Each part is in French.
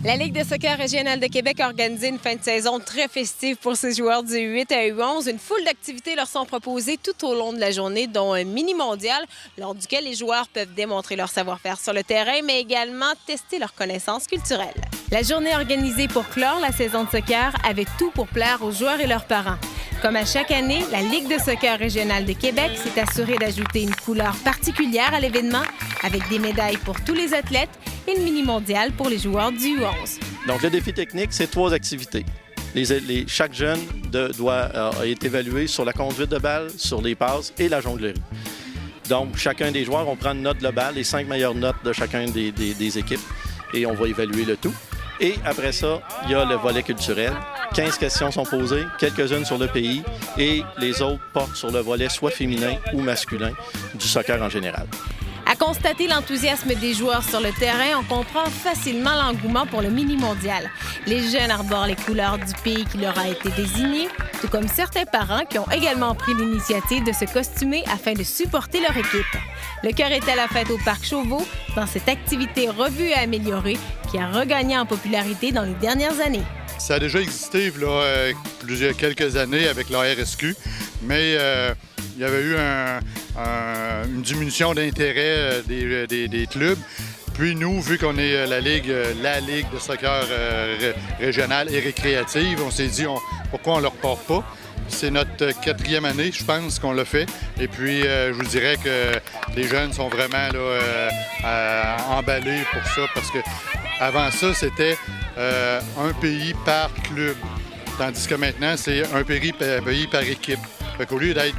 La Ligue de soccer régionale de Québec a organisé une fin de saison très festive pour ses joueurs du U8 à U11. Une foule d'activités leur sont proposées tout au long de la journée, dont un mini-mondial, lors duquel les joueurs peuvent démontrer leur savoir-faire sur le terrain, mais également tester leurs connaissances culturelles. La journée organisée pour clore la saison de soccer avait tout pour plaire aux joueurs et leurs parents. Comme à chaque année, la Ligue de soccer régionale de Québec s'est assurée d'ajouter une couleur particulière à l'événement, avec des médailles pour tous les athlètes et une mini-mondiale pour les joueurs du U11. Donc, le défi technique, c'est 3 activités. Chaque jeune est évalué sur la conduite de balle, sur les passes et la jonglerie. Donc, chacun des joueurs, on prend une note globale, les 5 meilleures notes de chacun des équipes, et on va évaluer le tout. Et après ça, il y a le volet culturel. 15 questions sont posées, quelques-unes sur le pays, et les autres portent sur le volet soit féminin ou masculin du soccer en général. À constater l'enthousiasme des joueurs sur le terrain, on comprend facilement l'engouement pour le mini-mondial. Les jeunes arborent les couleurs du pays qui leur a été désigné, tout comme certains parents qui ont également pris l'initiative de se costumer afin de supporter leur équipe. Le cœur est à la fête au Parc Chauveau, dans cette activité revue et améliorée qui a regagné en popularité dans les dernières années. Ça a déjà existé quelques années avec la RSQ, mais il y avait eu une diminution d'intérêt des clubs. Puis nous, vu qu'on est la Ligue de soccer régionale et récréative, on s'est dit pourquoi on ne le repart pas. C'est notre 4e année, je pense, qu'on l'a fait. Et puis, je vous dirais que les jeunes sont vraiment emballés pour ça, parce que avant ça, c'était un pays par club. Tandis que maintenant, c'est un pays par équipe. Fait qu'au lieu d'être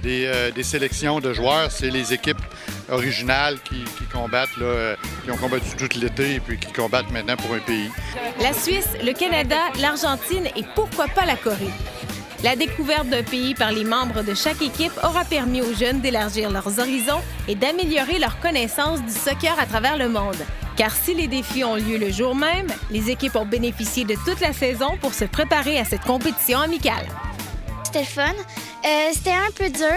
des sélections de joueurs, c'est les équipes originales qui combattent, qui ont combattu tout l'été et puis qui combattent maintenant pour un pays. La Suisse, le Canada, l'Argentine et pourquoi pas la Corée. La découverte d'un pays par les membres de chaque équipe aura permis aux jeunes d'élargir leurs horizons et d'améliorer leur connaissance du soccer à travers le monde. Car si les défis ont lieu le jour même, les équipes ont bénéficié de toute la saison pour se préparer à cette compétition amicale. C'était le fun. C'était un peu dur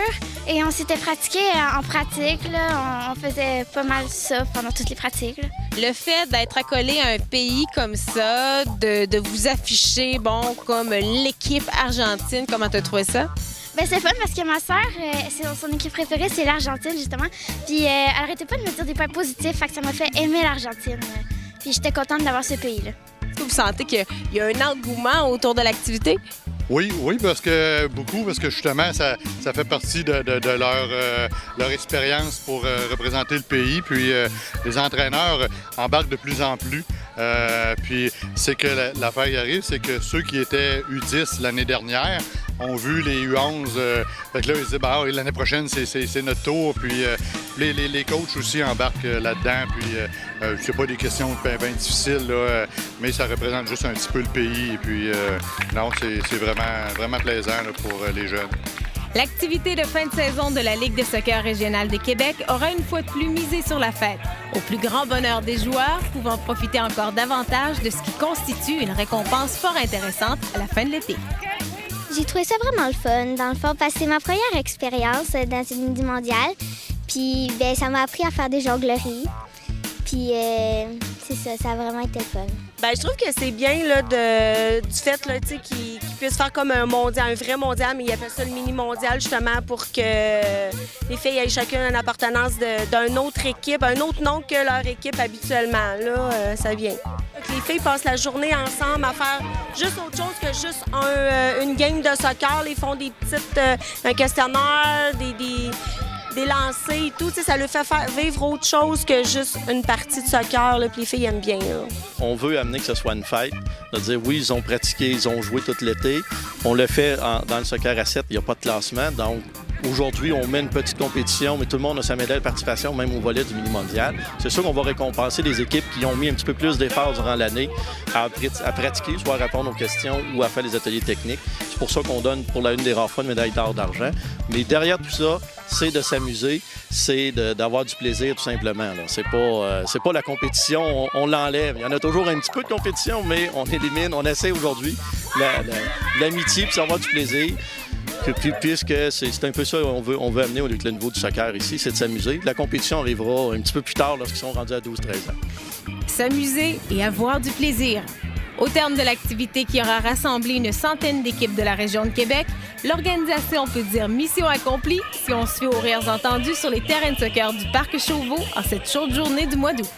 et on s'était pratiqué en pratique. Là. On faisait pas mal ça pendant toutes les pratiques. Là. Le fait d'être accolé à un pays comme ça, de vous afficher, comme l'équipe argentine, comment tu as trouvé ça? Ben, c'est fun parce que ma sœur, son équipe préférée, c'est l'Argentine, justement. Puis elle arrêtait pas de me dire des points positifs, fait que ça m'a fait aimer l'Argentine. Puis j'étais contente d'avoir ce pays-là. Est-ce que vous sentez qu'il y a un engouement autour de l'activité? Oui, parce que justement, ça fait partie de leur expérience pour représenter le pays. Puis les entraîneurs embarquent de plus en plus. Puis c'est que l'affaire qui arrive, c'est que ceux qui étaient U10 l'année dernière ont vu les U11. Fait que là, ils se disent, l'année prochaine, c'est notre tour. Puis les coachs aussi embarquent là-dedans. Puis c'est pas des questions bien difficiles, là, mais ça représente juste un petit peu le pays. Et puis non, c'est vraiment plaisant là, pour les jeunes. L'activité de fin de saison de la Ligue de soccer régionale de Québec aura une fois de plus misé sur la fête, au plus grand bonheur des joueurs, pouvant profiter encore davantage de ce qui constitue une récompense fort intéressante à la fin de l'été. J'ai trouvé ça vraiment le fun, dans le fond, parce que c'est ma première expérience dans une mini-mondiale. Puis ça m'a appris à faire des jongleries. Puis c'est ça, ça a vraiment été le fun. Je trouve que c'est bien là, du fait qu'ils puissent faire comme un vrai mondial, mais ils appellent ça le mini-mondial justement pour que les filles aient chacune une appartenance d'une autre équipe, un autre nom que leur équipe habituellement. Là, ça vient. Les filles passent la journée ensemble à faire juste autre chose que juste une game de soccer. Ils font des petites un questionnaire, des lancers et tout, ça leur fait vivre autre chose que juste une partie de soccer, là, puis les filles aiment bien. Là. On veut amener que ce soit une fête, de dire oui, ils ont pratiqué, ils ont joué tout l'été. On le fait dans le soccer à 7, il n'y a pas de classement, donc aujourd'hui, on met une petite compétition, mais tout le monde a sa médaille de participation, même au volet du mini-mondial. C'est sûr qu'on va récompenser les équipes qui ont mis un petit peu plus d'efforts durant l'année à pratiquer, soit à répondre aux questions ou à faire les ateliers techniques. C'est pour ça qu'on donne, pour une des rares fois, une médaille d'or, d'argent. Mais derrière tout ça, c'est de s'amuser, c'est d'avoir du plaisir, tout simplement. Là. C'est pas la compétition, on l'enlève. Il y en a toujours un petit peu de compétition, mais on élimine, on essaie aujourd'hui l'amitié puis avoir du plaisir. Puisque c'est un peu ça qu'on veut amener avec le niveau du soccer ici, c'est de s'amuser. La compétition arrivera un petit peu plus tard lorsqu'ils sont rendus à 12-13 ans. s'amuser et avoir du plaisir. Au terme de l'activité qui aura rassemblé une centaine d'équipes de la région de Québec, l'organisation peut dire mission accomplie si on se fie aux rires entendus sur les terrains de soccer du Parc Chauveau en cette chaude journée du mois d'août.